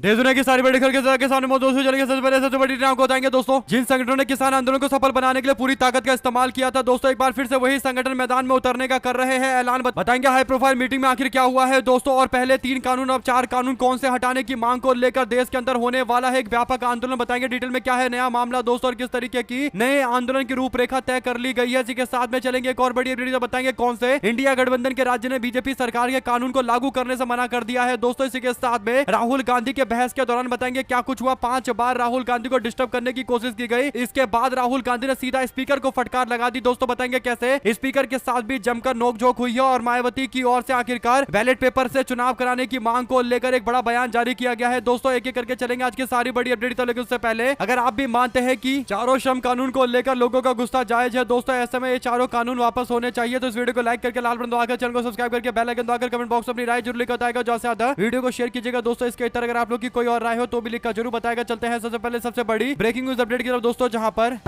देश दुनिया की सारी बड़ी खबर के सामने मौजूद चलेंगे। सबसे पहले सबसे बड़ी आपको बताएंगे दोस्तों, जिन संगठनों ने किसान आंदोलन को सफल बनाने के लिए पूरी ताकत का इस्तेमाल किया था दोस्तों, एक बार फिर से वही संगठन मैदान में उतरने का कर रहे हैं ऐलान। बताएंगे हाई प्रोफाइल मीटिंग में आखिर क्या हुआ है दोस्तों, और पहले 3 कानून अब 4 कानून कौन से हटाने की मांग को लेकर देश के अंदर होने वाला है एक व्यापक आंदोलन। बताएंगे डिटेल में क्या है नया मामला दोस्तों, और किस तरीके की नए आंदोलन की रूपरेखा तय कर ली गई है। इसी के साथ में चलेंगे एक और बड़ी अपडेट, बताएंगे कौन से इंडिया गठबंधन के राज्य ने बीजेपी सरकार के कानून को लागू करने से मना कर दिया है दोस्तों। इसी के साथ में राहुल गांधी के बहस के दौरान बताएंगे क्या कुछ हुआ। 5 बार राहुल गांधी को डिस्टर्ब करने की कोशिश की गई, इसके बाद राहुल गांधी ने सीधा स्पीकर को फटकार लगा दी दोस्तों। बताएंगे कैसे स्पीकर के साथ भी जमकर नोकझोंक हुई है, और मायावती की ओर से आखिरकार बैलेट पेपर से चुनाव कराने की मांग को लेकर एक बड़ा बयान जारी किया गया है दोस्तों। एक एक करके चलेंगे आज की सारी बड़ी अपडेट। लेकिन उससे पहले अगर आप भी मानते हैं कि चारों श्रम कानून को लेकर लोगों का गुस्सा जायज है दोस्तों, ऐसे में ये चारों कानून वापस होने चाहिए, तो इस वीडियो को लाइक करके लाल बटन दबाकर चैनल को सब्सक्राइब करके बेल आइकन दबाकर कमेंट बॉक्स में अपनी राय जरूर लिखकर बताएगा। जो ज्यादा वीडियो को शेयर कीजिएगा दोस्तों। इसके इतर अगर आप लोग की कोई और राय हो तो भी लिखकर जरूर बताएगा। चलते हैं सबसे पहले सबसे बड़ी ब्रेकिंग न्यूज अपडेट की तरफ दोस्तों, जहां पर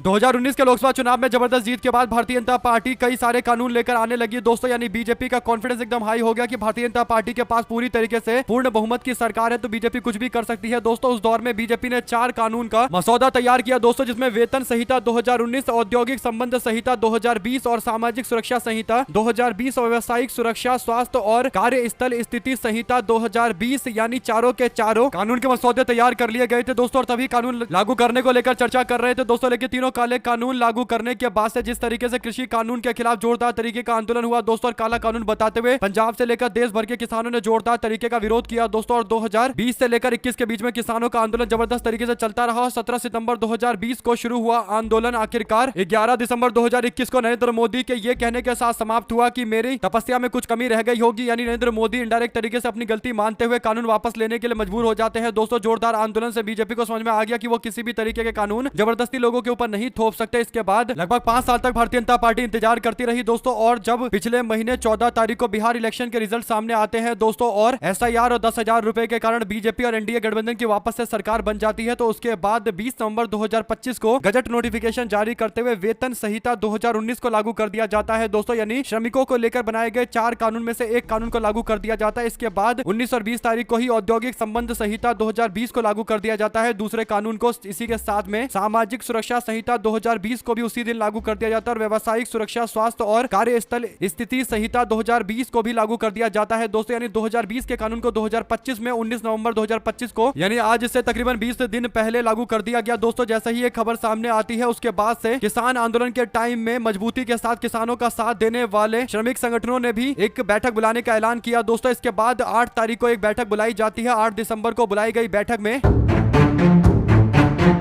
2019 के लोकसभा चुनाव में जबरदस्त जीत के बाद भारतीय जनता पार्टी कई सारे कानून लेकर आने लगी दोस्तों, यानी बीजेपी का कॉन्फिडेंस एकदम हाई हो गया कि भारतीय जनता पार्टी के पास पूरी तरीके से पूर्ण बहुमत की सरकार है, तो बीजेपी कुछ भी कर सकती है दोस्तों। उस दौर में बीजेपी ने 4 कानून का मसौदा तैयार किया दोस्तों, जिसमें वेतन संहिता 2019, औद्योगिक संबंध संहिता 2020 और सामाजिक सुरक्षा संहिता 2020 और व्यावसायिक सुरक्षा, स्वास्थ्य और कार्यस्थल स्थिति संहिता 2020, यानी चारों के चारों कानून के मसौदे तैयार कर लिए गए थे दोस्तों, और तभी कानून लागू करने को लेकर चर्चा कर रहे थे दोस्तों। लेकिन तीनों काले कानून लागू करने के बाद से जिस तरीके से कृषि कानून के खिलाफ जोरदार तरीके का आंदोलन हुआ दोस्तों, और काला कानून बताते हुए पंजाब से लेकर देश भर के किसानों ने जोरदार तरीके का विरोध किया दोस्तों, और 2020 से लेकर 21 के बीच में किसानों का आंदोलन जबरदस्त तरीके से चलता रहा। 17 सितंबर 2020 को शुरू हुआ आंदोलन आखिरकार 11 दिसंबर 2021 को नरेंद्र मोदी के ये कहने के साथ समाप्त हुआ कि मेरी तपस्या में कुछ कमी रह गई होगी, यानी नरेंद्र मोदी इनडायरेक्ट तरीके से अपनी गलती मानते हुए कानून वापस लेने के लिए मजबूर हो जाते हैं दोस्तों। जोरदार आंदोलन से बीजेपी को समझ में आ गया कि वो किसी भी तरीके के कानून जबरदस्ती लोगों के ऊपर नहीं थोप सकते। इसके बाद लगभग 5 साल तक भारतीय जनता पार्टी इंतजार करती रही दोस्तों, और जब पिछले महीने 14 तारीख को बिहार इलेक्शन के रिजल्ट सामने आते हैं दोस्तों, और एसआईआर और 10,000 रुपए के कारण बीजेपी और एनडीए गठबंधन की वापस से सरकार बन जाती है, तो उसके बाद 20 नवंबर 2025 को गजट नोटिफिकेशन जारी करते हुए वेतन संहिता 2019 को लागू कर दिया जाता है दोस्तों, यानी श्रमिकों को लेकर बनाए गए 4 कानून में से एक कानून को लागू कर दिया जाता है। इसके बाद 19 और 20 तारीख को ही औद्योगिक संबंध संहिता 2020 को लागू कर दिया जाता है दूसरे कानून को। इसी के साथ में सामाजिक सुरक्षा संहिता 2020 को भी उसी दिन लागू कर दिया जाता है, और व्यावसायिक सुरक्षा, स्वास्थ्य और कार्यस्थल स्थिति संहिता 2020 को भी लागू कर दिया जाता है दोस्तों, यानी 2020 के कानून को 2025 में 19 नवंबर 2025 को, यानी आज से तकरीबन 20 दिन पहले लागू कर दिया गया दोस्तों। जैसे ही ये खबर सामने आती है उसके बाद से किसान आंदोलन के टाइम में मजबूती के साथ किसानों का साथ देने वाले श्रमिक संगठनों ने भी एक बैठक बुलाने का ऐलान किया दोस्तों। इसके बाद 8 तारीख को एक बैठक बुलाई जाती है। 8 दिसंबर को बुलाई गई बैठक में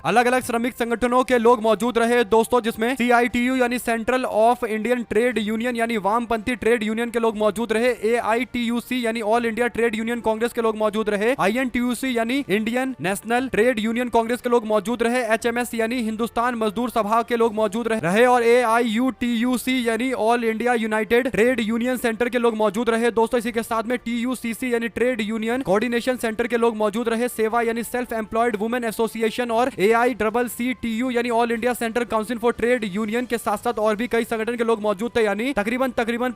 अलग अलग श्रमिक संगठनों के लोग मौजूद रहे दोस्तों, जिसमें सीआईटीयू यानी central of Indian trade union यानी वामपंथी ट्रेड यूनियन के लोग मौजूद रहे, एआईटीयूसी यानी all India trade union Congress के लोग मौजूद रहे, आईएनटीयूसी यानी Indian national trade union Congress के लोग मौजूद रहे, एचएमएस यानी हिंदुस्तान मजदूर सभा के लोग मौजूद रहे, और एआईयूटीयूसी यानी all India United trade union centre के लोग मौजूद रहे दोस्तों। इसी के साथ में टीयूसीसी यानी ट्रेड यूनियन कोऑर्डिनेशन सेंटर के लोग मौजूद रहे, सेवा यानी सेल्फ एम्प्लॉयड वुमेन एसोसिएशन और AICCTU यानी all India central council for trade union के साथ साथ और भी कई संगठन के लोग मौजूद थे, यानी तकरीबन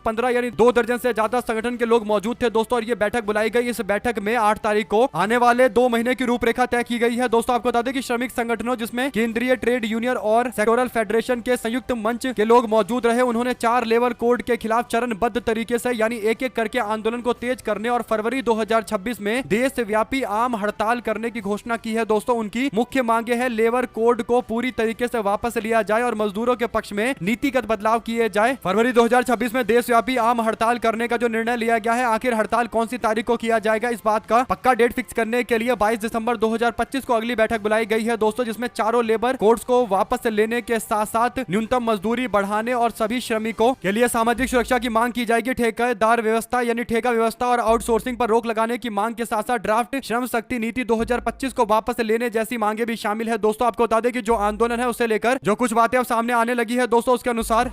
15 यानी 2 दर्जन से ज्यादा संगठन के लोग मौजूद थे दोस्तों। और ये बैठक बुलाई गई। इस बैठक में 8 तारीख को आने वाले 2 महीने की रूपरेखा तय की गई है दोस्तों। आपको बता दें कि श्रमिक संगठनों जिसमें केंद्रीय ट्रेड यूनियन और सेक्टोरल फेडरेशन के संयुक्त मंच के लोग मौजूद रहे, उन्होंने 4 लेबर कोड के खिलाफ चरणबद्ध तरीके से यानी एक एक करके आंदोलन को तेज करने और फरवरी 2026 में देशव्यापी आम हड़ताल करने की घोषणा की है दोस्तों। उनकी मुख्य मांगे है लेबर कोड को पूरी तरीके से वापस लिया जाए और मजदूरों के पक्ष में नीतिगत बदलाव किए जाए। फरवरी 2026 में देशव्यापी आम हड़ताल करने का जो निर्णय लिया गया है, आखिर हड़ताल कौन सी तारीख को किया जाएगा, इस बात का पक्का डेट फिक्स करने के लिए 22 दिसंबर 2025 को अगली बैठक बुलाई गई है दोस्तों, जिसमें चारों लेबर कोड्स को वापस लेने के साथ साथ न्यूनतम मजदूरी बढ़ाने और सभी श्रमिकों के लिए सामाजिक सुरक्षा की मांग की जाएगी। ठेकेदार व्यवस्था यानी ठेका व्यवस्था और आउटसोर्सिंग पर रोक लगाने की मांग के साथ साथ ड्राफ्ट श्रम शक्ति नीति 2025 को वापस लेने जैसी मांगे भी शामिल है दोस्तों। आपको बता दें कि जो आंदोलन है उसे लेकर जो कुछ बातें अब सामने आने लगी है दोस्तों, उसके अनुसार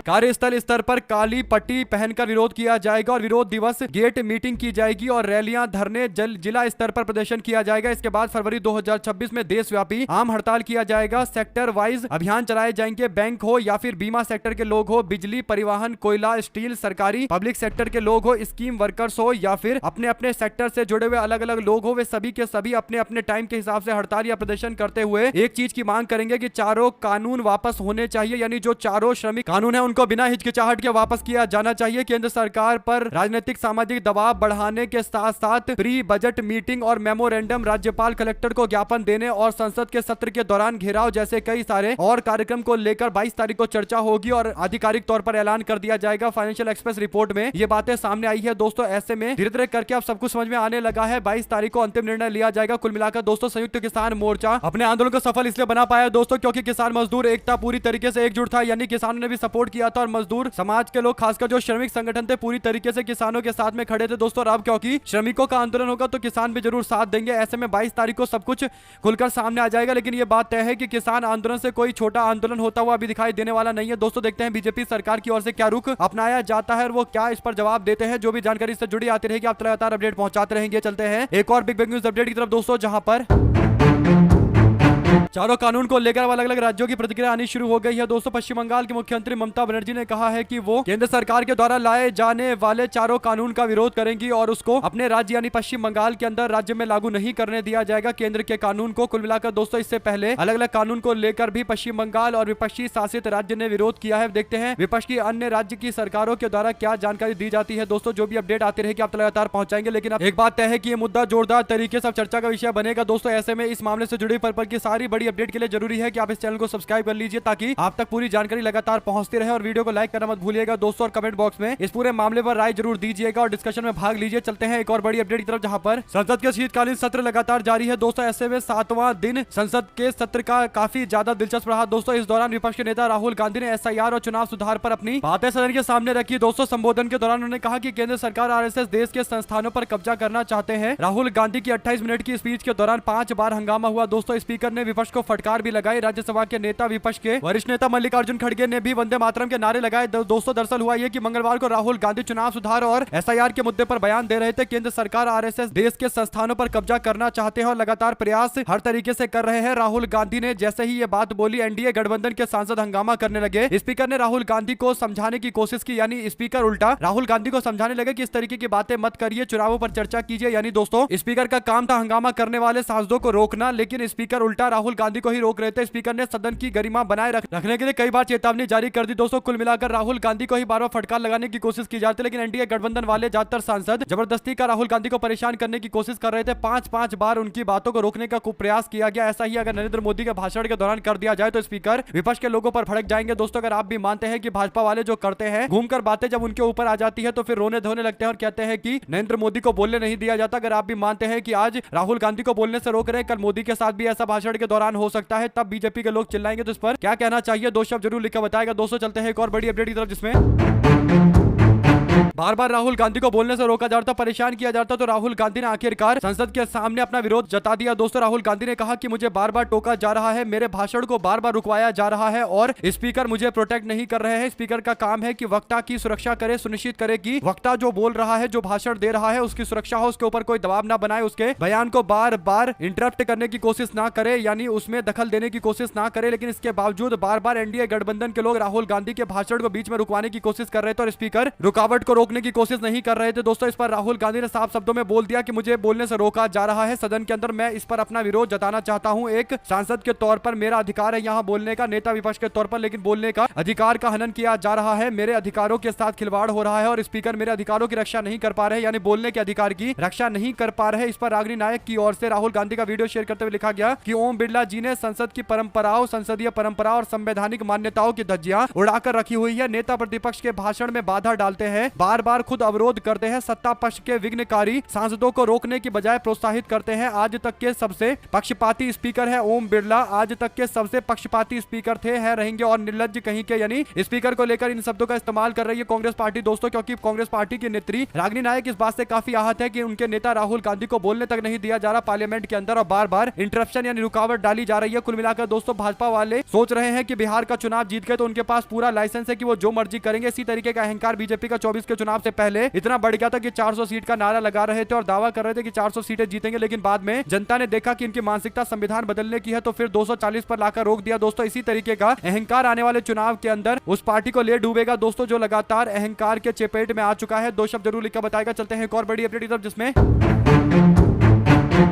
कार्यस्थल स्तर पर काली पट्टी पहनकर विरोध किया जाएगा और विरोध दिवस गेट मीटिंग की जाएगी और रैलियां धरने जिला स्तर पर प्रदर्शन किया जाएगा। इसके बाद फरवरी 2026 में देशव्यापी आम हड़ताल किया जाएगा। सेक्टर वाइज अभियान चलाए जाएंगे। बैंक हो या फिर बीमा सेक्टर के लोग हो, बिजली, परिवहन, कोयला, स्टील, सरकारी पब्लिक सेक्टर के लोग हो, स्कीम वर्कर्स हो या फिर अपने अपने सेक्टर से जुड़े हुए अलग अलग लोग हो, वे सभी के सभी अपने अपने टाइम के हिसाब से हड़ताल या प्रदर्शन करते हुए एक चीज की मांग करेंगे कि चारों कानून वापस होने चाहिए, यानी जो चारों श्रमिक कानून है उनको बिना हिचकिचाहट के वापस किया जाना चाहिए। केंद्र सरकार पर राजनीतिक सामाजिक दबाव बढ़ाने के साथ साथ प्री बजट मीटिंग और मेमोरेंडम, राज्यपाल कलेक्टर को ज्ञापन देने और संसद के सत्र के दौरान घेराव जैसे कई सारे और कार्यक्रम को लेकर 22 तारीख को चर्चा होगी और आधिकारिक तौर पर ऐलान कर दिया जाएगा। फाइनेंशियल एक्सप्रेस रिपोर्ट में ये बातें सामने आई है दोस्तों। ऐसे में धीरे धीरे करके अब सब कुछ समझ में आने लगा है। 22 तारीख को अंतिम निर्णय लिया जाएगा। कुल मिलाकर दोस्तों संयुक्त किसान मोर्चा अपने आंदोलन को सफल इसलिए बना पाया दोस्तों क्योंकि किसान मजदूर एकता पूरी तरीके से एकजुट था, यानी किसानों ने भी सपोर्ट किया था और मजदूर समाज के लोग खासकर जो श्रमिक संगठन थे पूरी तरीके से किसानों के साथ में खड़े थे दोस्तों। अब क्योंकि श्रमिकों का आंदोलन होगा तो किसान भी जरूर साथ देंगे। ऐसे में 22 तारीख को सब कुछ खुलकर सामने आ जाएगा। लेकिन ये बात तय है कि किसान आंदोलन से कोई छोटा आंदोलन होता हुआ अभी दिखाई देने वाला नहीं है दोस्तों। देखते हैं बीजेपी सरकार की ओर से क्या रुख अपनाया जाता है और वो क्या इस पर जवाब देते हैं। जो भी जानकारी से जुड़ी आती रहेगी आप लगातार अपडेट पहुंचाते रहेंगे। चलते हैं एक और बिग न्यूज अपडेट की तरफ दोस्तों, जहां पर चारों कानून को लेकर अलग अलग राज्यों की प्रतिक्रिया आनी शुरू हो गई है दोस्तों। पश्चिम बंगाल की मुख्यमंत्री ममता बनर्जी ने कहा है कि वो केंद्र सरकार के द्वारा लाए जाने वाले चारों कानून का विरोध करेंगी और उसको अपने राज्य यानी पश्चिम बंगाल के अंदर राज्य में लागू नहीं करने दिया जाएगा केंद्र के कानून को। कुल मिलाकर दोस्तों इससे पहले अलग अलग कानून को लेकर भी पश्चिम बंगाल और विपक्षी शासित राज्य ने विरोध किया है। देखते हैं विपक्ष की अन्य राज्य की सरकारों के द्वारा क्या जानकारी दी जाती है दोस्तों। जो भी अपडेट आती रहेगी आप लगातार पहुंचाएंगे। लेकिन अब एक बात तय है कि ये मुद्दा जोरदार तरीके से चर्चा का विषय बनेगा दोस्तों। ऐसे में इस मामले से जुड़ी पर की सारी बड़ी अपडेट के लिए जरूरी है कि आप इस चैनल को सब्सक्राइब कर लीजिए ताकि आप तक पूरी जानकारी लगातार पहुंचती रहे और वीडियो को लाइक करना मत भूलिएगा दोस्तों। और कमेंट बॉक्स में इस पूरे मामले पर राय जरूर दीजिएगा और डिस्कशन में भाग लीजिए। चलते हैं एक और बड़ी अपडेट की तरफ, जहां पर संसद के शीतकालीन सत्र लगातार जारी है दोस्तों। ऐसे में 7वां दिन संसद के सत्र का काफी ज्यादा दिलचस्प रहा दोस्तों। इस दौरान विपक्ष के नेता राहुल गांधी ने SIR और चुनाव सुधार पर अपनी बातें सदन के सामने रखी दोस्तों। संबोधन के दौरान उन्होंने कहा कि केंद्र सरकार RSS देश के संस्थानों पर कब्जा करना चाहते हैं। राहुल गांधी की 28 मिनट की स्पीच के दौरान 5 बार हंगामा हुआ दोस्तों। स्पीकर ने विपक्ष को फटकार भी लगाई। राज्यसभा के नेता विपक्ष के वरिष्ठ नेता मल्लिकार्जुन खड़गे ने भी वंदे मातरम के नारे लगाए दोस्तों। दरअसल हुआ यह कि मंगलवार को राहुल गांधी चुनाव सुधार और SIR के मुद्दे पर बयान दे रहे थे। केंद्र सरकार RSS देश के संस्थानों पर कब्जा करना चाहते हैं और लगातार प्रयास हर तरीके से कर रहे हैं। राहुल गांधी ने जैसे ही ये बात बोली NDA गठबंधन के सांसद हंगामा करने लगे। स्पीकर ने राहुल गांधी को समझाने की कोशिश की, यानी स्पीकर उल्टा राहुल गांधी को समझाने लगे कि इस तरीके की बातें मत करिए, चुनावों पर चर्चा कीजिए। यानी दोस्तों स्पीकर का काम था हंगामा करने वाले सांसदों को रोकना, लेकिन स्पीकर उल्टा राहुल गांधी को ही रोक रहे थे। स्पीकर ने सदन की गरिमा बनाए रखने के लिए कई बार चेतावनी जारी कर दी दोस्तों। कुल मिलाकर राहुल गांधी को ही बार बार फटकार लगाने की कोशिश की जाती है, लेकिन NDA गठबंधन वाले ज्यादातर सांसद जबरदस्ती का राहुल गांधी को परेशान करने की कोशिश कर रहे थे। 5-5 बार उनकी बातों को रोकने का प्रयास किया गया। ऐसा ही अगर नरेंद्र मोदी के भाषण के दौरान कर दिया जाए तो स्पीकर विपक्ष के लोगों पर भड़क जाएंगे दोस्तों। अगर आप भी मानते हैं कि भाजपा वाले जो करते हैं घूमकर बातें जब उनके ऊपर आ जाती है तो फिर रोने धोने लगते हैं और कहते हैं कि नरेंद्र मोदी को बोलने नहीं दिया जाता। अगर आप भी मानते हैं कि आज राहुल गांधी को बोलने से रोक रहे हैं, कल मोदी के साथ भी ऐसा भाषण के दौरान हो सकता है, तब बीजेपी के लोग चिल्लाएंगे। तो इस पर क्या कहना चाहिए दो शब्द जरूर लिखकर बताएगा दोस्तों। चलते हैं एक और बड़ी अपडेट की तरफ, जिसमें बार बार राहुल गांधी को बोलने से रोका जाता, परेशान किया जाता, तो राहुल गांधी ने आखिरकार संसद के सामने अपना विरोध जता दिया दोस्तों। राहुल गांधी ने कहा कि मुझे बार बार टोका जा रहा है, मेरे भाषण को बार बार रुकवाया जा रहा है और स्पीकर मुझे प्रोटेक्ट नहीं कर रहे हैं। स्पीकर का काम है कि वक्ता की सुरक्षा करे, सुनिश्चित करे कि वक्ता जो बोल रहा है, जो भाषण दे रहा है, उसकी सुरक्षा हो, उसके ऊपर कोई दबाव ना बनाए, उसके बयान को बार बार इंटरप्ट करने की कोशिश ना करे, यानी उसमें दखल देने की कोशिश ना करे। लेकिन इसके बावजूद बार बार NDA गठबंधन के लोग राहुल गांधी के भाषण को बीच में रुकवाने की कोशिश कर रहे थे और स्पीकर रुकावट को रोकने की कोशिश नहीं कर रहे थे दोस्तों। इस पर राहुल गांधी ने साफ शब्दों में बोल दिया कि मुझे बोलने से रोका जा रहा है सदन के अंदर, मैं इस पर अपना विरोध जताना चाहता हूं। एक सांसद के तौर पर मेरा अधिकार है यहां बोलने का, नेता विपक्ष के तौर पर, लेकिन बोलने का अधिकार का हनन किया जा रहा है, मेरे अधिकारों के साथ खिलवाड़ हो रहा है और स्पीकर मेरे अधिकारों की रक्षा नहीं कर पा रहे, यानी बोलने के अधिकार की रक्षा नहीं कर पा रहे। इस पर रागिनी नायक की ओर से राहुल गांधी का वीडियो शेयर करते हुए लिखा गया कि ओम बिरला जी ने संसद की परंपराओं, संसदीय परंपरा और संवैधानिक मान्यताओं की धज्जियां उड़ाकर रखी हुई है। नेता प्रतिपक्ष के भाषण में बाधा डालते हैं, बार बार खुद अवरोध करते हैं। सत्ता पक्ष के विघ्नकारी सांसदों को रोकने की बजाय प्रोत्साहित करते हैं। आज तक के सबसे पक्षपाती स्पीकर है ओम बिरला, आज तक के सबसे पक्षपाती स्पीकर थे, हैं, रहेंगे और निर्लज्ज कहीं के। यानी स्पीकर को लेकर इन शब्दों का इस्तेमाल कर रही है कांग्रेस पार्टी दोस्तों, क्योंकि कांग्रेस पार्टी की नेत्री रागिनी नायक इस बात से काफी आहत है कि उनके नेता राहुल गांधी को बोलने तक नहीं दिया जा रहा पार्लियामेंट के अंदर और बार बार इंटरप्शन यानी रुकावट डाली जा रही है। कुल मिलाकर दोस्तों भाजपा वाले सोच रहे हैं कि बिहार का चुनाव जीत गए तो उनके पास पूरा लाइसेंस है कि वो जो मर्जी करेंगे। इसी तरीके का अहंकार बीजेपी का 24 के चुनाव से पहले इतना बढ़ गया था कि 400 सीट का नारा लगा रहे थे और दावा कर रहे थे कि 400 सीटें जीतेंगे, लेकिन बाद में जनता ने देखा कि इनकी मानसिकता संविधान बदलने की है तो फिर 240 पर लाकर रोक दिया दोस्तों। इसी तरीके का अहंकार आने वाले चुनाव के अंदर उस पार्टी को ले डूबेगा दोस्तों जो लगातार अहंकार के चपेट में आ चुका है। दो शब्द जरूर लिखकर बताएगा। चलते हैं एक और बड़ी अपडेट जिसमें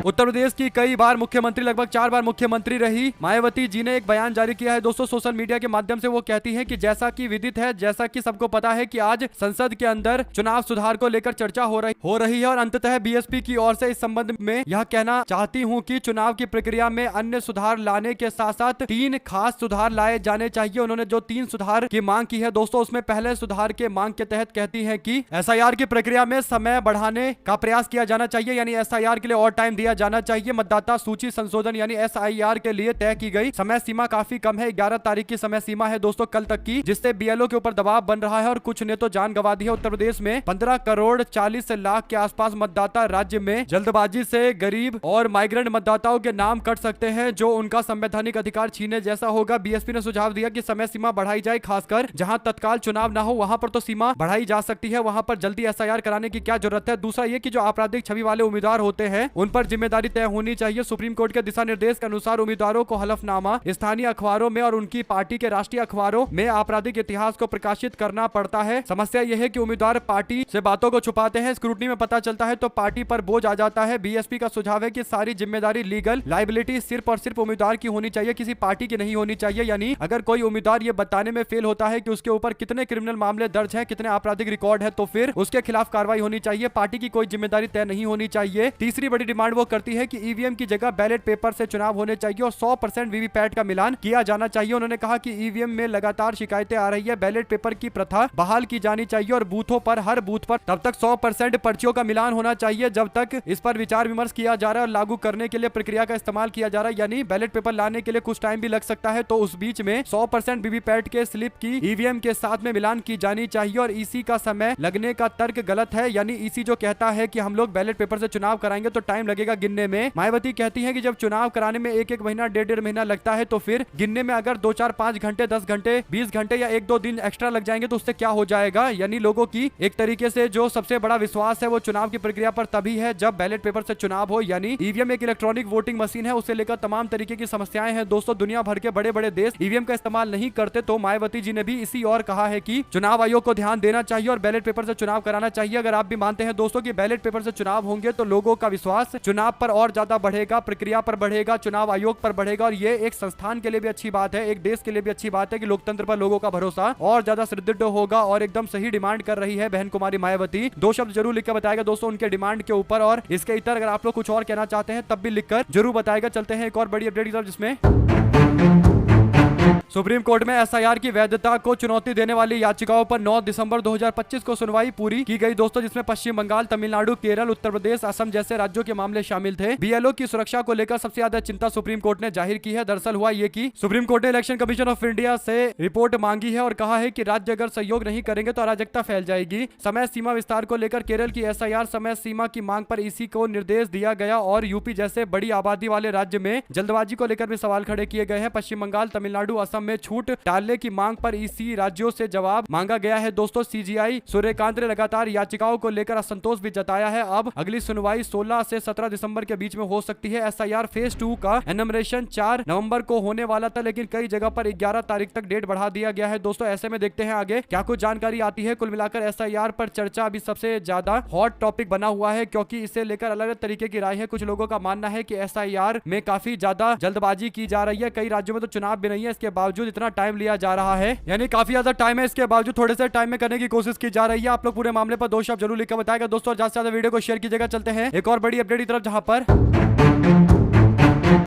उत्तर प्रदेश की कई बार मुख्यमंत्री, लगभग 4 बार मुख्यमंत्री रही मायावती जी ने एक बयान जारी किया है दोस्तों सोशल मीडिया के माध्यम से। वो कहती हैं कि जैसा कि विदित है, जैसा कि सबको पता है कि आज संसद के अंदर चुनाव सुधार को लेकर चर्चा हो रही है और अंततः बीएसपी की ओर से इस संबंध में यह कहना चाहती हूं कि चुनाव की प्रक्रिया में अन्य सुधार लाने के साथ साथ 3 खास सुधार लाए जाने चाहिए। उन्होंने जो 3 सुधार की मांग की है दोस्तों, उसमें पहले सुधार के मांग के तहत कहती है कि एसआईआर की प्रक्रिया में समय बढ़ाने का प्रयास किया जाना चाहिए, यानी एसआईआर के लिए और टाइम दिया जाना चाहिए। मतदाता सूची संशोधन यानी एसआईआर के लिए तय की गई समय सीमा काफी कम है, 11 तारीख की समय सीमा है दोस्तों कल तक की, जिससे बीएलओ के ऊपर दबाव बन रहा है और कुछ ने तो जान गंवा दी है। उत्तर प्रदेश में 15 करोड़ 40 लाख के आसपास मतदाता राज्य में जल्दबाजी से गरीब और माइग्रेंट मतदाताओं के नाम कट सकते हैं जो उनका संवैधानिक अधिकार छीने जैसा होगा। बीएसपी ने सुझाव दिया कि समय सीमा बढ़ाई जाए, खासकर जहां तत्काल चुनाव ना हो वहां पर तो सीमा बढ़ाई जा सकती है, वहां पर जल्दी एसआईआर कराने की क्या जरूरत है। दूसरा ये कि जो आपराधिक छवि वाले उम्मीदवार होते हैं उन पर जिम्मेदारी तय होनी चाहिए। सुप्रीम कोर्ट के दिशा निर्देश के अनुसार उम्मीदवारों को हलफनामा स्थानीय अखबारों में और उनकी पार्टी के राष्ट्रीय अखबारों में आपराधिक इतिहास को प्रकाशित करना पड़ता है। समस्या यह है कि उम्मीदवार पार्टी से बातों को छुपाते हैं, स्क्रूटनी में पता चलता है तो पार्टी पर बोझ आ जाता है। बीएसपी का सुझाव है कि सारी जिम्मेदारी, लीगल लाइबिलिटी सिर्फ और सिर्फ उम्मीदवार की होनी चाहिए, किसी पार्टी की नहीं होनी चाहिए। यानी अगर कोई उम्मीदवार ये बताने में फेल होता है कि उसके ऊपर कितने क्रिमिनल मामले दर्ज हैं, कितने आपराधिक रिकॉर्ड है, तो फिर उसके खिलाफ कार्रवाई होनी चाहिए, पार्टी की कोई जिम्मेदारी तय नहीं होनी चाहिए। तीसरी बड़ी डिमांड वो करती है कि ईवीएम की जगह बैलेट पेपर से चुनाव होने चाहिए और 100% वीवीपैट का मिलान किया जाना चाहिए। उन्होंने कहा कि ईवीएम में लगातार शिकायतें आ रही है, बैलेट पेपर की प्रथा बहाल की जानी चाहिए और बूथों पर, हर बूथ पर तब तक 100% पर्चियों का मिलान होना चाहिए जब तक इस पर विचार विमर्श किया जा रहा है और लागू करने के लिए प्रक्रिया का इस्तेमाल किया जा रहा है। यानी बैलेट पेपर लाने के लिए कुछ टाइम भी लग सकता है, तो उस बीच में 100% वीवीपैट के स्लिप की ईवीएम के साथ में मिलान की जानी चाहिए और ईसी का समय लगने का तर्क गलत है। यानी ईसी जो कहता है कि हम लोग बैलेट पेपर से चुनाव कराएंगे तो टाइम लगेगा गिनने में। मायावती कहती है कि जब चुनाव कराने में 1-1 महीना, 1.5 महीना लगता है तो फिर गिनने में अगर 2-4-5 घंटे, 10 घंटे, 20 घंटे या 1-2 दिन एक्स्ट्रा लग जाएंगे तो उससे क्या हो जाएगा। यानी लोगों की एक तरीके से जो सबसे बड़ा विश्वास है वो चुनाव की प्रक्रिया पर तभी है जब बैलेट पेपर से चुनाव हो। यानी ईवीएम एक इलेक्ट्रॉनिक वोटिंग मशीन है, उससे लेकर तमाम तरीके की समस्याएं हैं दोस्तों। दुनिया भर के बड़े बड़े देश ईवीएम का इस्तेमाल नहीं करते, तो मायावती जी ने भी इसी और कहा है कि चुनाव आयोग को ध्यान देना चाहिए और बैलेट पेपर से चुनाव कराना चाहिए। अगर आप भी मानते हैं दोस्तों कि बैलेट पेपर से चुनाव होंगे तो लोगों का विश्वास चुनाव पर और ज्यादा बढ़ेगा, प्रक्रिया पर बढ़ेगा, चुनाव आयोग पर बढ़ेगा और ये एक संस्थान के लिए भी अच्छी बात है, एक देश के लिए भी अच्छी बात है कि लोकतंत्र पर लोगों का भरोसा और ज्यादा सुदृढ़ होगा। और एकदम सही डिमांड कर रही है बहन कुमारी मायावती। 2 शब्द जरूर लिखकर बताएगा दोस्तों उनके डिमांड के ऊपर, और इसके इतर अगर आप लोग कुछ और कहना चाहते हैं तब भी लिखकर जरूर बताएगा। चलते हैं एक और बड़ी अपडेट की तरफ जिसमें सुप्रीम कोर्ट में एसआईआर की वैधता को चुनौती देने वाली याचिकाओं पर 9 दिसंबर 2025 को सुनवाई पूरी की गई दोस्तों, जिसमें पश्चिम बंगाल, तमिलनाडु, केरल, उत्तर प्रदेश, असम जैसे राज्यों के मामले शामिल थे। बीएलओ की सुरक्षा को लेकर सबसे ज्यादा चिंता सुप्रीम कोर्ट ने जाहिर की है। दरअसल हुआ ये कि सुप्रीम कोर्ट ने इलेक्शन कमीशन ऑफ इंडिया से रिपोर्ट मांगी है और कहा है कि राज्य अगर सहयोग नहीं करेंगे तो अराजकता फैल जाएगी। समय सीमा विस्तार को लेकर केरल की एसआईआर समय सीमा की मांग पर ईसी को निर्देश दिया गया और यूपी जैसे बड़ी आबादी वाले राज्य में जल्दबाजी को लेकर भी सवाल खड़े किए गए हैं। पश्चिम बंगाल, तमिलनाडु, असम में छूट डालने की मांग पर ईसी राज्यों से जवाब मांगा गया है दोस्तों। सीजीआई सूर्यकांत ने लगातार याचिकाओं को लेकर असंतोष भी जताया है। अब अगली सुनवाई 16 से 17 दिसंबर के बीच में हो सकती है। एसआईआर फेज 2 का एनमरेशन 4 नवंबर को होने वाला था, लेकिन कई जगह पर 11 तारीख तक डेट बढ़ा दिया गया है दोस्तों। ऐसे में देखते हैं आगे क्या कुछ जानकारी आती है। कुल मिलाकर एसआईआर पर चर्चा अभी सबसे ज्यादा हॉट टॉपिक बना हुआ है, क्योंकि इसे लेकर अलग अलग तरीके की राय है। कुछ लोगों का मानना है कि एसआईआर में काफी ज्यादा जल्दबाजी की जा रही है। कई राज्यों में तो चुनाव भी नहीं है, इसके बावजूद इतना टाइम लिया जा रहा है, यानी काफी ज्यादा टाइम है, इसके बावजूद थोड़े से टाइम में करने की कोशिश की जा रही है। आप लोग पूरे मामले पर 2 शब्द जरूर लिखकर बताएगा दोस्तों, ज्यादा से ज्यादा वीडियो को शेयर कीजिएगा। चलते हैं एक और बड़ी अपडेट की तरफ, जहां पर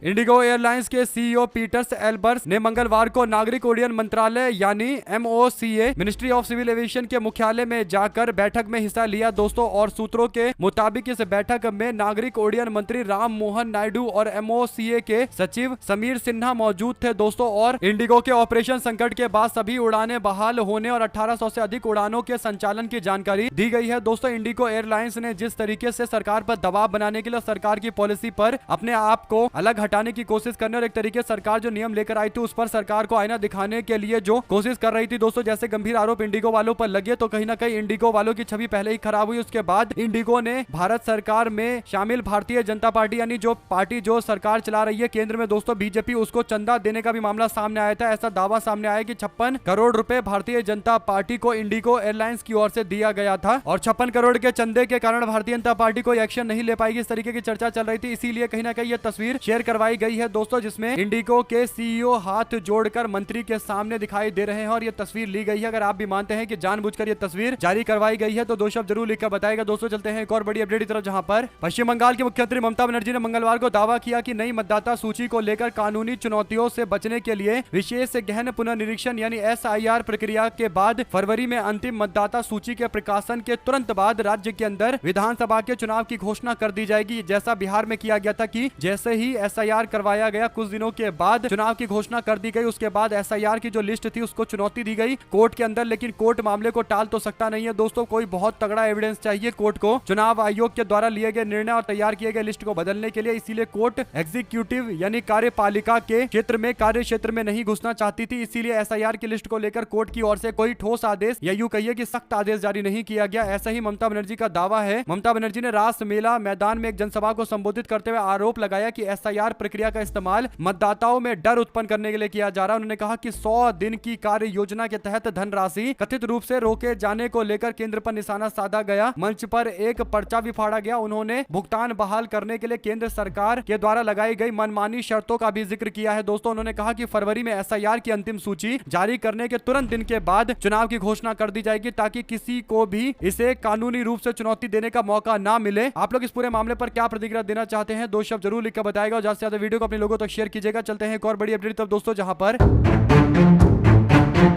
इंडिगो एयरलाइंस के सीईओ पीटर्स एल्बर्स ने मंगलवार को नागरिक उड्डयन मंत्रालय यानी MOCA ministry of civil aviation के मुख्यालय में जाकर बैठक में हिस्सा लिया दोस्तों। और सूत्रों के मुताबिक इस बैठक में नागरिक उड्डयन मंत्री राम मोहन नायडू और MOCA के सचिव समीर सिन्हा मौजूद थे दोस्तों। और इंडिगो के ऑपरेशन संकट के बाद सभी उड़ानें बहाल होने और 1800 से अधिक उड़ानों के संचालन की जानकारी दी गई है दोस्तों। इंडिगो एयरलाइंस ने जिस तरीके से सरकार पर दबाव बनाने के लिए सरकार की पॉलिसी पर अपने आप को अलग हटाने की कोशिश करने और एक तरीके से सरकार जो नियम लेकर आई थी उस पर सरकार को आईना दिखाने के लिए जो कोशिश कर रही थी दोस्तों, जैसे गंभीर आरोप इंडिगो वालों पर लगे तो कहीं ना कहीं इंडिगो वालों की छवि पहले ही खराब हुई। उसके बाद इंडिगो ने भारत सरकार में शामिल भारतीय जनता पार्टी यानी जो पार्टी जो सरकार चला रही है केंद्र में दोस्तों बीजेपी, उसको चंदा देने का भी मामला सामने आया था। ऐसा दावा सामने आया कि 56 करोड़ रुपए भारतीय जनता पार्टी को इंडिगो एयरलाइंस की ओर से दिया गया था और 56 करोड़ के चंदे के कारण भारतीय जनता पार्टी कोई एक्शन नहीं ले पाएगी, इस तरीके की चर्चा चल रही थी। इसीलिए कहीं ना कहीं ये तस्वीर शेयर करवाई गई है दोस्तों, जिसमें इंडिगो के सीईओ हाथ जोड़कर मंत्री के सामने दिखाई दे रहे हैं और ये तस्वीर ली गई है। अगर आप भी मानते हैं कि जानबूझकर ये तस्वीर जारी करवाई गई है तो दो शब्द जरूर लिखकर बताएगा दोस्तों। चलते हैं एक और बड़ी अपडेट की तरफ, जहां पर पश्चिम बंगाल की मुख्यमंत्री ममता बनर्जी ने मंगलवार को दावा किया कि नई मतदाता सूची को लेकर कानूनी चुनौतियों से बचने के लिए विशेष गहन पुनर्निरीक्षण यानी SIR प्रक्रिया के बाद फरवरी में अंतिम मतदाता सूची के प्रकाशन के तुरंत बाद राज्य के अंदर विधानसभा के चुनाव की घोषणा कर दी जाएगी। जैसा बिहार में किया गया था कि जैसे ही SIR करवाया गया कुछ दिनों के बाद चुनाव की घोषणा कर दी गई, उसके बाद SIR की जो लिस्ट थी उसको चुनौती दी गई कोर्ट के अंदर, लेकिन कोर्ट मामले को टाल तो सकता नहीं है दोस्तों। कोई बहुत तगड़ा एविडेंस चाहिए कोर्ट को चुनाव आयोग के द्वारा लिए गए निर्णय और तैयार किए गए लिस्ट को बदलने के लिए। इसीलिए कोर्ट एग्जीक्यूटिव यानी कार्यपालिका के क्षेत्र में कार्य क्षेत्र में नहीं घुसना चाहती थी। इसीलिए SIR की लिस्ट को लेकर कोर्ट की ओर से कोई ठोस आदेश या यूं कहिए कि सख्त आदेश जारी नहीं किया गया, ऐसा ही ममता बनर्जी का दावा है। ममता बनर्जी ने रास मेला मैदान में एक जनसभा को संबोधित करते हुए आरोप लगाया कि SIR प्रक्रिया का इस्तेमाल मतदाताओं में डर उत्पन्न करने के लिए किया जा रहा है। उन्होंने कहा कि 100 दिन की कार्य योजना के तहत धनराशि कथित रूप से रोके जाने को लेकर केंद्र पर निशाना साधा गया, मंच पर एक पर्चा भी फाड़ा गया। उन्होंने भुगतान बहाल करने के लिए केंद्र सरकार के द्वारा लगाई गई मनमानी शर्तों का भी जिक्र किया है दोस्तों। उन्होंने कहा कि फरवरी में SIR की अंतिम सूची जारी करने के तुरंत दिन के बाद चुनाव की घोषणा कर दी जाएगी ताकि किसी को भी इसे कानूनी रूप से चुनौती देने का मौका ना मिले। आप लोग इस पूरे मामले पर क्या प्रतिक्रिया देना चाहते हैं, दो शब्द जरूर लिखकर बताएगा और ज्यादा से ज्यादा वीडियो को अपने लोगों तक शेयर कीजिएगा। चलते हैं एक और बड़ी अपडेट तब दोस्तों, जहां पर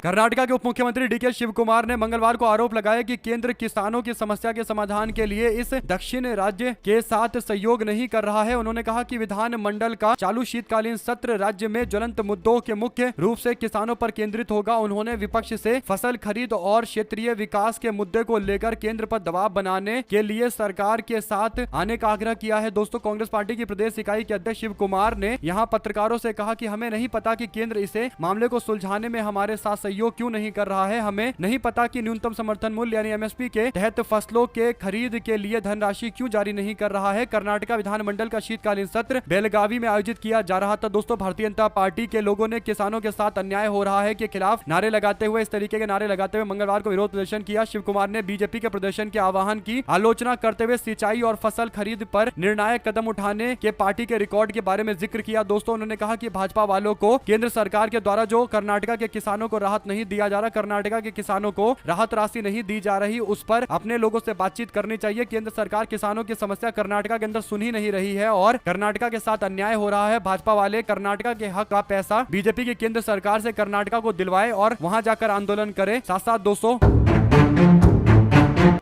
कर्नाटका के उप मुख्यमंत्री DK शिव कुमार ने मंगलवार को आरोप लगाया कि केंद्र किसानों की समस्या के समाधान के लिए इस दक्षिण राज्य के साथ सहयोग नहीं कर रहा है। उन्होंने कहा कि विधानमंडल का चालू शीतकालीन सत्र राज्य में ज्वलंत मुद्दों के मुख्य रूप से किसानों पर केंद्रित होगा। उन्होंने विपक्ष से फसल खरीद और क्षेत्रीय विकास के मुद्दे को लेकर केंद्र पर दबाव बनाने के लिए सरकार के साथ आने का आग्रह किया है दोस्तों। कांग्रेस पार्टी की प्रदेश इकाई के अध्यक्ष शिव कुमार ने यहां पत्रकारों से कहा कि हमें नहीं पता कि केंद्र इसे मामले को सुलझाने में हमारे साथ सहयोग क्यों नहीं कर रहा है। हमें नहीं पता कि न्यूनतम समर्थन मूल्य यानी MSP के तहत फसलों के खरीद के लिए धनराशि क्यों जारी नहीं कर रहा है। कर्नाटका विधानमंडल का शीतकालीन सत्र बेलगावी में आयोजित किया जा रहा था दोस्तों। भारतीय जनता पार्टी के लोगों ने किसानों के साथ अन्याय हो रहा है के खिलाफ नारे लगाते हुए इस तरीके के नारे लगाते हुए मंगलवार को विरोध प्रदर्शन किया। शिव कुमार ने बीजेपी के प्रदर्शन के आह्वान की आलोचना करते हुए सिंचाई और फसल खरीद पर निर्णायक कदम उठाने के पार्टी के रिकॉर्ड के बारे में जिक्र किया दोस्तों। उन्होंने कहा कि भाजपा वालों को केंद्र सरकार के द्वारा जो कर्नाटका के किसानों को राहत नहीं दिया जा रहा, कर्नाटका के किसानों को राहत राशि नहीं दी जा रही, उस पर अपने लोगों से बातचीत करनी चाहिए। केंद्र सरकार किसानों की समस्या कर्नाटका के अंदर सुन ही नहीं रही है और कर्नाटका के साथ अन्याय हो रहा है। भाजपा वाले कर्नाटका के हक का पैसा बीजेपी की केंद्र सरकार से कर्नाटका को दिलवाए और वहां जाकर आंदोलन करे। साथ साथ दोस्तों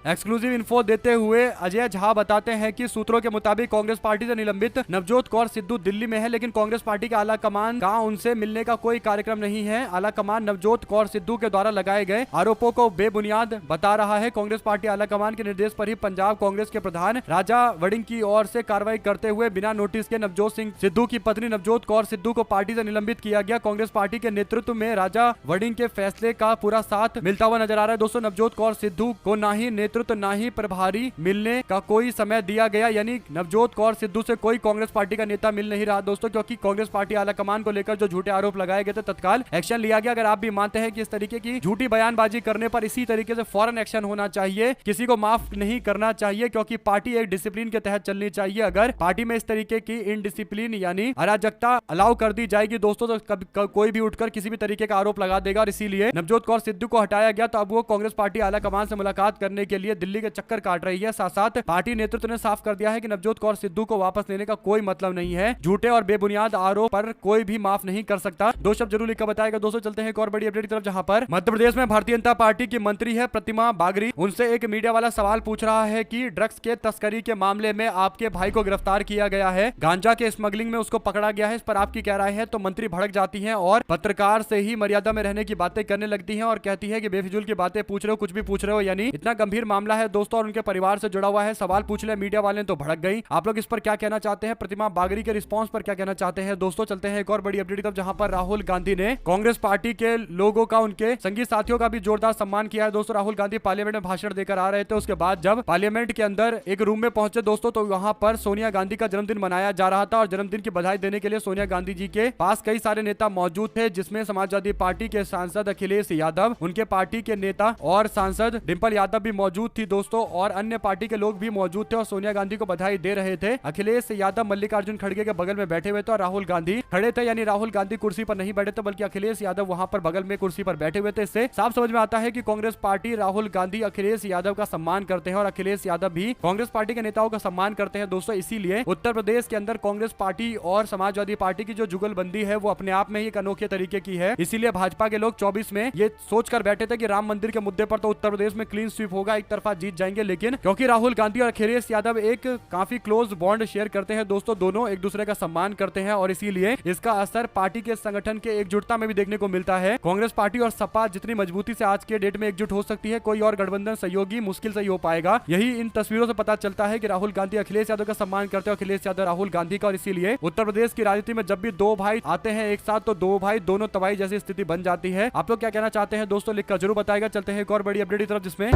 एक्सक्लूसिव इन्फो देते हुए अजय झा बताते हैं कि सूत्रों के मुताबिक कांग्रेस पार्टी से निलंबित नवजोत कौर सिद्धू दिल्ली में है, लेकिन कांग्रेस पार्टी के आला कमान का उनसे मिलने का कोई कार्यक्रम नहीं है। आला कमान नवजोत कौर सिद्धू के द्वारा लगाए गए आरोपों को बेबुनियाद बता रहा है। कांग्रेस पार्टी आला कमान के निर्देश पर ही पंजाब कांग्रेस के प्रधान राजा वड़िंग की ओर से कार्रवाई करते हुए बिना नोटिस के नवजोत सिंह सिद्धू की पत्नी नवजोत कौर सिद्धू को पार्टी से निलंबित किया गया। कांग्रेस पार्टी के नेतृत्व में राजा वड़िंग के फैसले का पूरा साथ मिलता हुआ नजर आ रहा है दोस्तों। नवजोत कौर सिद्धू को ना ही नेतृत्व ना ही प्रभारी मिलने का कोई समय दिया गया, यानी नवजोत कौर सिद्धू से कोई कांग्रेस पार्टी का नेता मिल नहीं रहा दोस्तों, क्योंकि कांग्रेस पार्टी आला कमान को लेकर जो झूठे आरोप लगाए गए थे तत्काल एक्शन लिया गया। अगर आप भी मानते हैं कि इस तरीके की झूठी बयानबाजी करने पर इसी तरीके से फौरन एक्शन होना चाहिए, किसी को माफ नहीं करना चाहिए, क्योंकि पार्टी एक डिसिप्लिन के तहत चलनी चाहिए। अगर पार्टी में इस तरीके की इनडिसिप्लिन यानी अराजकता अलाउ कर दी जाएगी दोस्तों तो कोई भी उठकर किसी भी तरीके का आरोप लगा देगा और इसीलिए नवजोत कौर सिद्धू को हटाया गया। तो अब वो कांग्रेस पार्टी आला कमान से मुलाकात करने करने के लिए दिल्ली के चक्कर काट रही है। साथ साथ पार्टी नेतृत्व ने साफ कर दिया है कि नवजोत कौर सिद्धू को वापस लेने का कोई मतलब नहीं है। झूठे और बेबुनियाद आरोप पर कोई भी माफ नहीं कर सकता। दो शब्द जरूर लिखकर बताएगा। दोस्तों चलते हैं एक और बड़ी अपडेट की तरफ, जहां पर मध्य प्रदेश में भारतीय जनता पार्टी की मंत्री है प्रतिमा बागरी। उनसे एक मीडिया वाला सवाल पूछ रहा है कि ड्रग्स के तस्करी के मामले में आपके भाई को गिरफ्तार किया गया है, गांजा के स्मगलिंग में उसको पकड़ा गया है, इस पर आपकी क्या राय है? तो मंत्री भड़क जाती है और पत्रकार से ही मर्यादा में रहने की बातें करने लगती है और कहती है कि बेफिजूल की बातें पूछ रहे हो, कुछ भी पूछ रहे हो, यानी इतना गंभीर मामला है दोस्तों और उनके परिवार से जुड़ा हुआ है, सवाल पूछ ले मीडिया वाले तो भड़क गई। आप लोग इस पर क्या कहना चाहते हैं? प्रतिमा बागरी के रिस्पॉन्स पर क्या कहना चाहते हैं? दोस्तों चलते हैं एक और बड़ी अपडेट की तरफ, जहां पर राहुल गांधी ने कांग्रेस पार्टी के लोगों का, उनके संगी साथियों का भी जोरदार सम्मान किया है। दोस्तों राहुल गांधी पार्लियामेंट में भाषण देकर आ रहे थे, उसके बाद जब पार्लियामेंट के अंदर एक रूम में पहुंचे दोस्तों, तो वहां पर सोनिया गांधी का जन्मदिन मनाया जा रहा था और जन्मदिन की बधाई देने के लिए सोनिया गांधी जी के पास कई सारे नेता मौजूद थे, जिसमें समाजवादी पार्टी के सांसद अखिलेश यादव, उनके पार्टी के नेता और सांसद डिंपल यादव भी मौजूद थी दोस्तों, और अन्य पार्टी के लोग भी मौजूद थे और सोनिया गांधी को बधाई दे रहे थे। अखिलेश यादव मल्लिकार्जुन खड़गे के बगल में बैठे हुए थे और राहुल गांधी खड़े थे, यानी राहुल गांधी कुर्सी पर नहीं बैठे थे बल्कि अखिलेश यादव वहां पर बगल में कुर्सी पर बैठे हुए थे। इससे साफ समझ में आता है कि कांग्रेस पार्टी राहुल गांधी अखिलेश यादव का सम्मान करते हैं और अखिलेश यादव भी कांग्रेस पार्टी के नेताओं का सम्मान करते हैं दोस्तों। इसीलिए उत्तर प्रदेश के अंदर कांग्रेस पार्टी और समाजवादी पार्टी की जो जुगलबंदी है वो अपने आप में ही एक अनोखे तरीके की है। इसीलिए भाजपा के लोग 24 में ये सोचकर बैठे थे कि राम मंदिर के मुद्दे पर तो उत्तर प्रदेश में क्लीन स्वीप होगा, एक तरफा जीत जाएंगे, लेकिन क्योंकि राहुल गांधी और अखिलेश यादव एक काफी क्लोज बॉन्ड शेयर करते हैं दोस्तों, दोनों एक दूसरे का सम्मान करते हैं और इसीलिए इसका असर पार्टी के संगठन के एकजुटता में भी देखने को मिलता है। कांग्रेस पार्टी और सपा जितनी मजबूती से आज के डेट में एकजुट हो सकती है, कोई और गठबंधन सहयोगी मुश्किल से ही हो पाएगा। यही इन तस्वीरों से पता चलता है कि राहुल गांधी अखिलेश यादव का सम्मान करते हैं, अखिलेश यादव राहुल गांधी का, और इसीलिए उत्तर प्रदेश की राजनीति में जब भी दो भाई आते हैं एक साथ तो दो भाई दोनों तबाही जैसी स्थिति बन जाती है। आप लोग क्या कहना चाहते हैं दोस्तों? लिखकर जरूर बताएगा। चलते हैं एक और बड़ी अपडेट की तरफ, जिसमें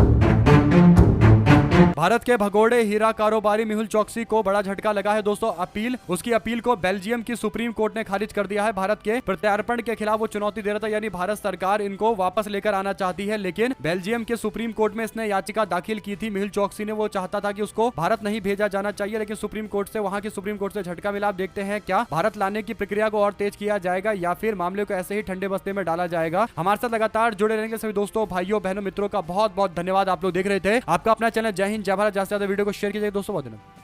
भारत के भगोड़े हीरा कारोबारी मेहुल चोकसी को बड़ा झटका लगा है दोस्तों। उसकी अपील को बेल्जियम की सुप्रीम कोर्ट ने खारिज कर दिया है। भारत के प्रत्यार्पण के खिलाफ वो चुनौती दे रहा था, यानी भारत सरकार इनको वापस लेकर आना चाहती है, लेकिन बेल्जियम के सुप्रीम कोर्ट में इसने याचिका दाखिल की थी। मेहुल चोकसी ने वो चाहता था कि उसको भारत नहीं भेजा जाना चाहिए, लेकिन सुप्रीम कोर्ट से, वहां की सुप्रीम कोर्ट से झटका मिला। आप देखते हैं क्या भारत लाने की प्रक्रिया को और तेज किया जाएगा या फिर मामले को ऐसे ही ठंडे बस्ते में डाला जाएगा। हमारे साथ लगातार जुड़े रहेंगे सभी दोस्तों, भाइयों बहनों मित्रों का बहुत बहुत धन्यवाद। आप लोग देख रहे थे आपका अपना चैनल जय हिंद जय भारत। ज्यादा से ज्यादा वीडियो को शेयर कीजिए दोस्तों। बहुत धन्यवाद।